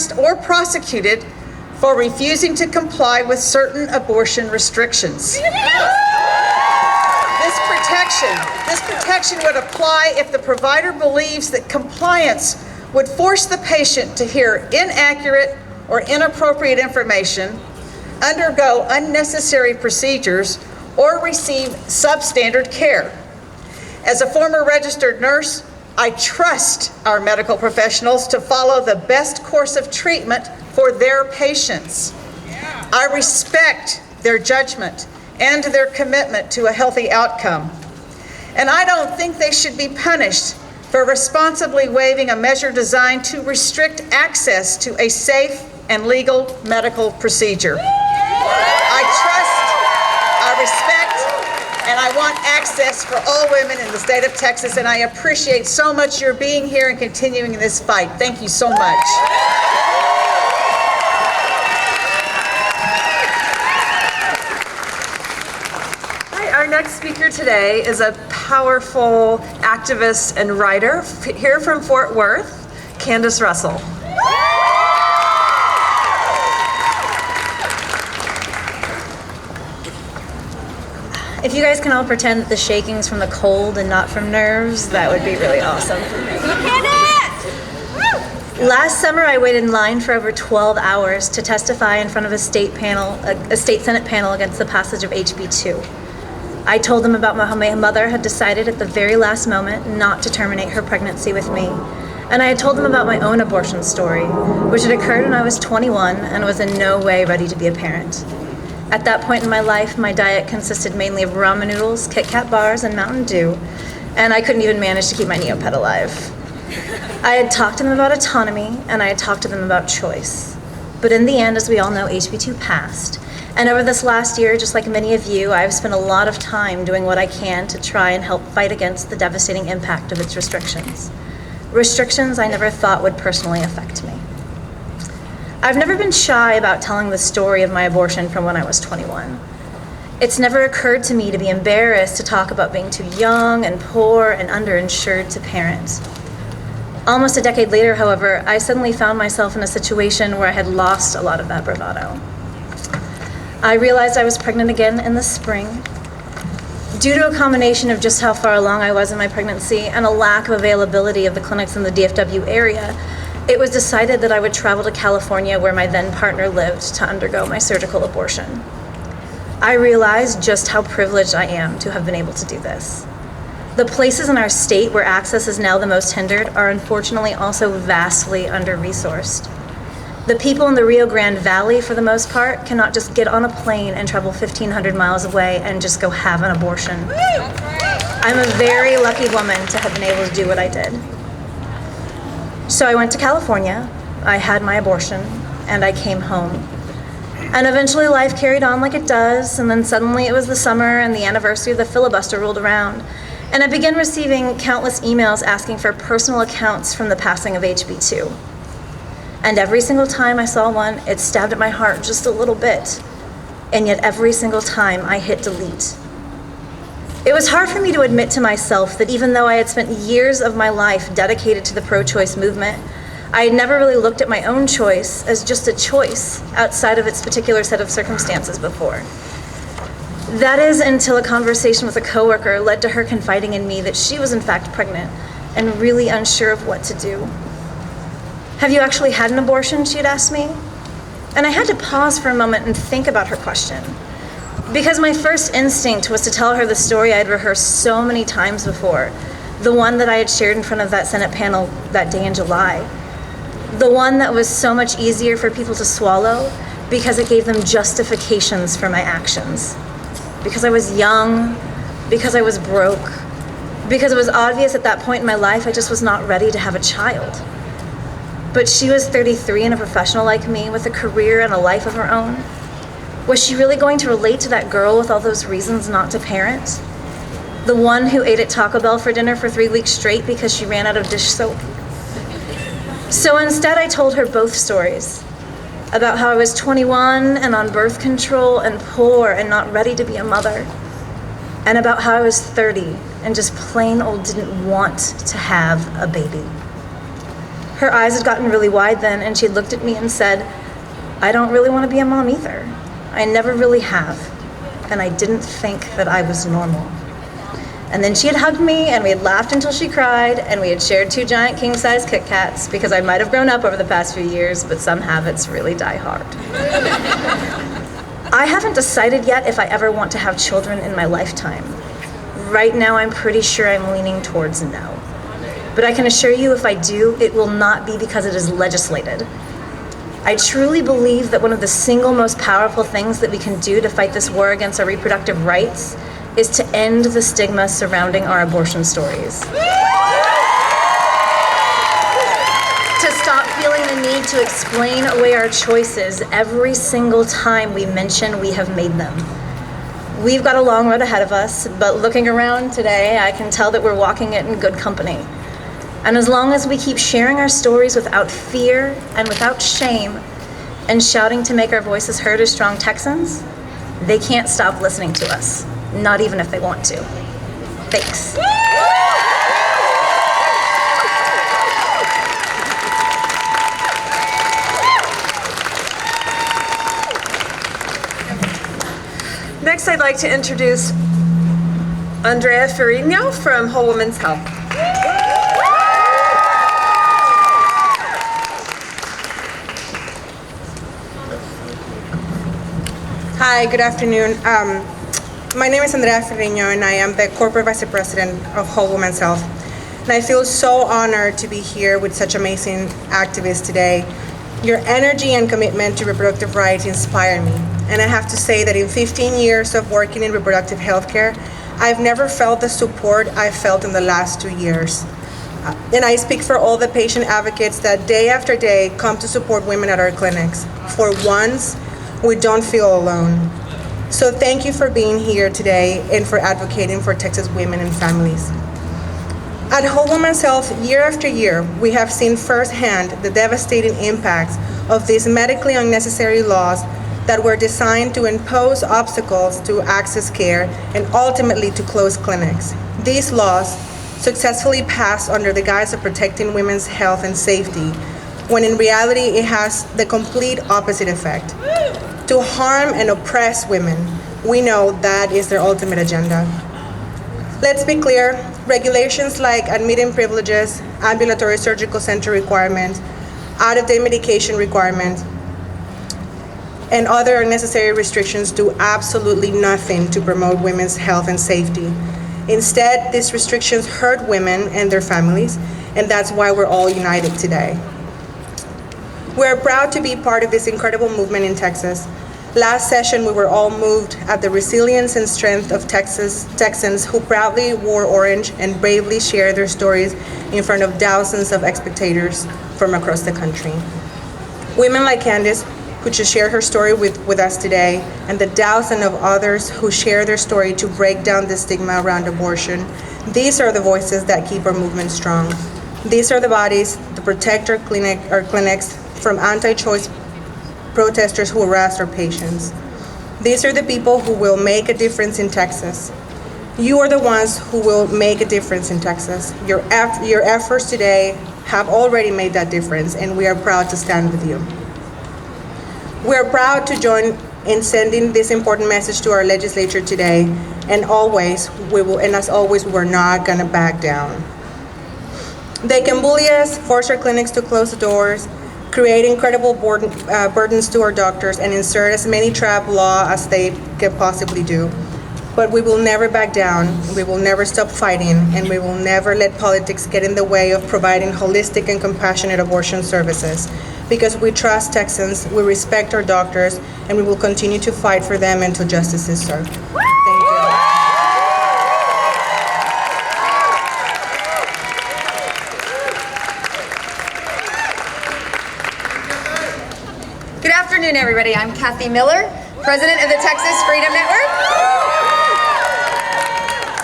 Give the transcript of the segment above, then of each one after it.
harassed or prosecuted for refusing to comply with certain abortion restrictions. This protection would apply if the provider believes that compliance would force the patient to hear inaccurate or inappropriate information, undergo unnecessary procedures, or receive substandard care. As a former registered nurse, I trust our medical professionals to follow the best course of treatment for their patients. I respect their judgment and their commitment to a healthy outcome. And I don't think they should be punished for responsibly waiving a measure designed to restrict access to a safe and legal medical procedure. I trust, I respect, and I want access for all women in the state of Texas, and I appreciate so much your being here and continuing in this fight. Thank you so much. Our next speaker today is a powerful activist and writer here from Fort Worth, Candace Russell. If you guys can all pretend that the shaking's from the cold and not from nerves, that would be really awesome for me. Last summer, I waited in line for over 12 hours to testify in front of a state Senate panel against the passage of HB 2. I told them about how my mother had decided at the very last moment not to terminate her pregnancy with me. And I had told them about my own abortion story, which had occurred when I was 21 and was in no way ready to be a parent. At that point in my life, my diet consisted mainly of ramen noodles, Kit Kat bars, and Mountain Dew, and I couldn't even manage to keep my Neopet alive. I had talked to them about autonomy, and I had talked to them about choice. But in the end, as we all know, HB 2 passed. And over this last year, just like many of you, I've spent a lot of time doing what I can to try and help fight against the devastating impact of its restrictions. Restrictions I never thought would personally affect me. I've never been shy about telling the story of my abortion from when I was 21. It's never occurred to me to be embarrassed to talk about being too young and poor and underinsured to parent. Almost a decade later, however, I suddenly found myself in a situation where I had lost a lot of that bravado. I realized I was pregnant again in the spring. Due to a combination of just how far along I was in my pregnancy and a lack of availability of the clinics in the DFW area, it was decided that I would travel to California, where my then partner lived, to undergo my surgical abortion. I realized just how privileged I am to have been able to do this. The places in our state where access is now the most hindered are unfortunately also vastly under-resourced. The people in the Rio Grande Valley, for the most part, cannot just get on a plane and travel 1,500 miles away and just go have an abortion. I'm a very lucky woman to have been able to do what I did. So I went to California, I had my abortion, and I came home. And eventually life carried on like it does, and then suddenly it was the summer and the anniversary of the filibuster rolled around. And I began receiving countless emails asking for personal accounts from the passing of HB 2. And every single time I saw one, it stabbed at my heart just a little bit. And yet every single time I hit delete. It was hard for me to admit to myself that even though I had spent years of my life dedicated to the pro-choice movement, I had never really looked at my own choice as just a choice outside of its particular set of circumstances before. That is until a conversation with a coworker led to her confiding in me that she was in fact pregnant and really unsure of what to do. "Have you actually had an abortion?" she had asked me. And I had to pause for a moment and think about her question. Because my first instinct was to tell her the story I'd rehearsed so many times before, the one that I had shared in front of that Senate panel that day in July. The one that was so much easier for people to swallow because it gave them justifications for my actions. Because I was young, because I was broke, because it was obvious at that point in my life I just was not ready to have a child. But she was 33 and a professional like me with a career and a life of her own. Was she really going to relate to that girl with all those reasons not to parent? The one who ate at Taco Bell for dinner for 3 weeks straight because she ran out of dish soap? So instead I told her both stories. About how I was 21 and on birth control and poor and not ready to be a mother. And about how I was 30 and just plain old didn't want to have a baby. Her eyes had gotten really wide then, and she looked at me and said, "I don't really want to be a mom either. I never really have. And I didn't think that I was normal." And then she had hugged me, and we had laughed until she cried, and we had shared 2 giant king-size Kit Kats, because I might have grown up over the past few years, but some habits really die hard. I haven't decided yet if I ever want to have children in my lifetime. Right now, I'm pretty sure I'm leaning towards no. But I can assure you, if I do, it will not be because it is legislated. I truly believe that one of the single most powerful things that we can do to fight this war against our reproductive rights is to end the stigma surrounding our abortion stories. To stop feeling the need to explain away our choices every single time we mention we have made them. We've got a long road ahead of us, but looking around today, I can tell that we're walking it in good company. And as long as we keep sharing our stories without fear and without shame, and shouting to make our voices heard as strong Texans, they can't stop listening to us, not even if they want to. Thanks. Next, I'd like to introduce Andrea Ferrigno from Whole Woman's Health. Hi, good afternoon. My name is Andrea Ferrigno, and I am the Corporate Vice President of Whole Woman's Health. And I feel so honored to be here with such amazing activists today. Your energy and commitment to reproductive rights inspire me. And I have to say that in 15 years of working in reproductive health care, I've never felt the support I've felt in the last 2 years. And I speak for all the patient advocates that day after day come to support women at our clinics. For once, we don't feel alone. So thank you for being here today and for advocating for Texas women and families. At Whole Woman's Health, year after year, we have seen firsthand the devastating impacts of these medically unnecessary laws that were designed to impose obstacles to access care and ultimately to close clinics. These laws successfully passed under the guise of protecting women's health and safety, when in reality it has the complete opposite effect. To harm and oppress women, we know that is their ultimate agenda. Let's be clear, regulations like admitting privileges, ambulatory surgical center requirements, out-of-date medication requirements, and other unnecessary restrictions do absolutely nothing to promote women's health and safety. Instead, these restrictions hurt women and their families, and that's why we're all united today. We're proud to be part of this incredible movement in Texas. Last session, we were all moved at the resilience and strength of Texans who proudly wore orange and bravely shared their stories in front of thousands of spectators from across the country. Women like Candace, who just shared her story with us today, and the thousands of others who share their story to break down the stigma around abortion, these are the voices that keep our movement strong. These are the bodies that protect our clinics from anti-choice protesters who harass our patients. These are the people who will make a difference in Texas. You are the ones who will make a difference in Texas. Your efforts today have already made that difference, and we are proud to stand with you. We are proud to join in sending this important message to our legislature today, and as always, we're not gonna back down. They can bully us, force our clinics to close the doors, create incredible burdens to our doctors, and insert as many trap laws as they can possibly do. But we will never back down, we will never stop fighting, and we will never let politics get in the way of providing holistic and compassionate abortion services. Because we trust Texans, we respect our doctors, and we will continue to fight for them until justice is served. Thank you. Good afternoon, everybody. I'm Kathy Miller, president of the Texas Freedom Network.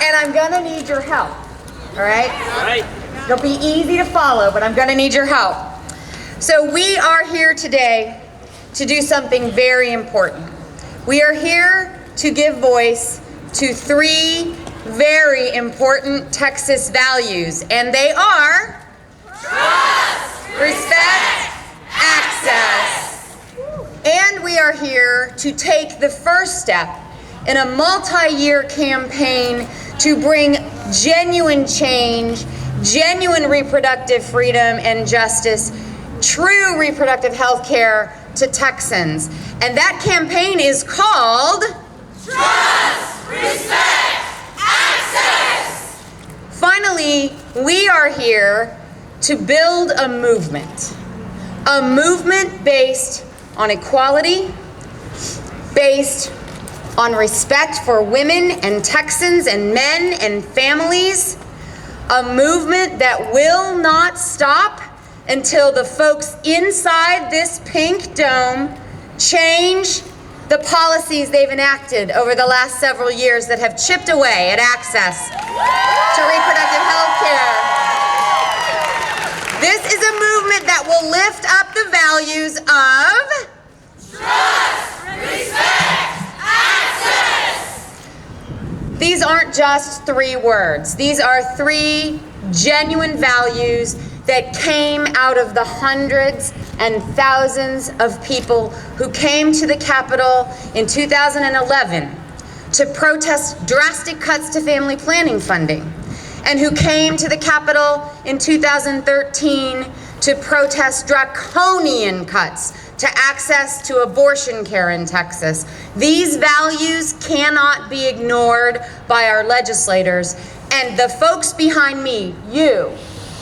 And I'm gonna need your help, all right? All right. It'll be easy to follow, but I'm gonna need your help. So we are here today to do something very important. We are here to give voice to 3 very important Texas values, and they are trust, respect, access. And we are here to take the first step in a multi-year campaign to bring genuine change, genuine reproductive freedom and justice, true reproductive health care to Texans. And that campaign is called Trust, Respect, Access. Finally, we are here to build a movement based on equality, based on respect for women and Texans and men and families, a movement that will not stop until the folks inside this pink dome change the policies they've enacted over the last several years that have chipped away at access to reproductive health care. This is a movement that will lift up the values of trust, respect, access. These aren't just 3 words. These are 3 genuine values that came out of the hundreds and thousands of people who came to the Capitol in 2011 to protest drastic cuts to family planning funding, and who came to the Capitol in 2013 to protest draconian cuts to access to abortion care in Texas. These values cannot be ignored by our legislators, and the folks behind me, you,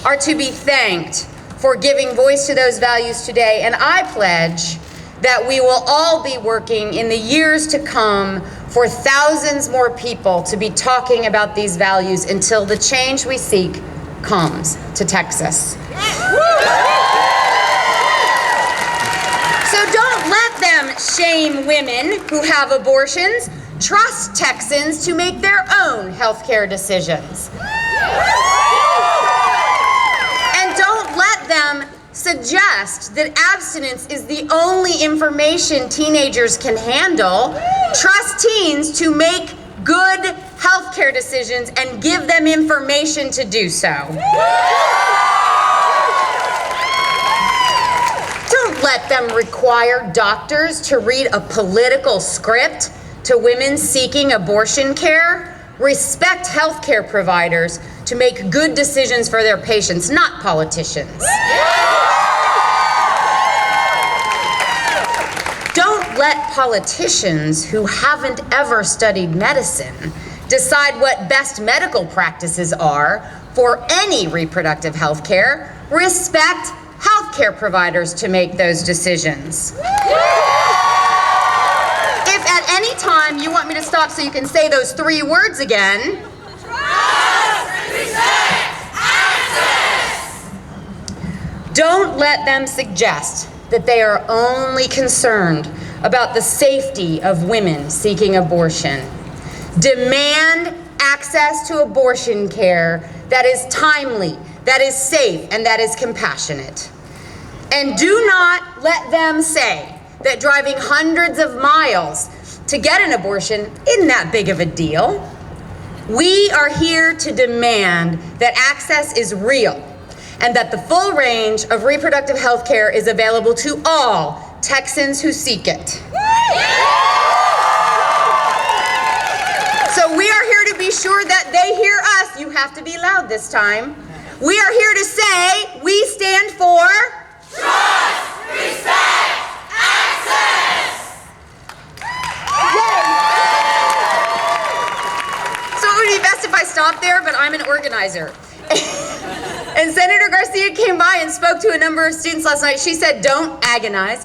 are to be thanked for giving voice to those values today. And I pledge that we will all be working in the years to come for thousands more people to be talking about these values until the change we seek comes to Texas. So don't let them shame women who have abortions. Trust Texans to make their own health care decisions. And don't let them suggest that abstinence is the only information teenagers can handle. Trust teens to make good health care decisions and give them information to do so. Don't let them require doctors to read a political script to women seeking abortion care. Respect healthcare providers to make good decisions for their patients, not politicians. Don't let politicians who haven't ever studied medicine decide what best medical practices are for any reproductive health care. Respect healthcare providers to make those decisions. If at any time you want me to stop so you can say those 3 words again, trust, respect, access. Don't let them suggest that they are only concerned about the safety of women seeking abortion. Demand access to abortion care that is timely, that is safe, and that is compassionate. And do not let them say that driving hundreds of miles to get an abortion isn't that big of a deal. We are here to demand that access is real and that the full range of reproductive health care is available to all Texans who seek it. So we are here to be sure that they hear us. You have to be loud this time. We are here to say we stand for trust, respect, access. So it would be best if I stopped there, but I'm an organizer. And Senator Garcia came by and spoke to a number of students last night. She said, don't agonize.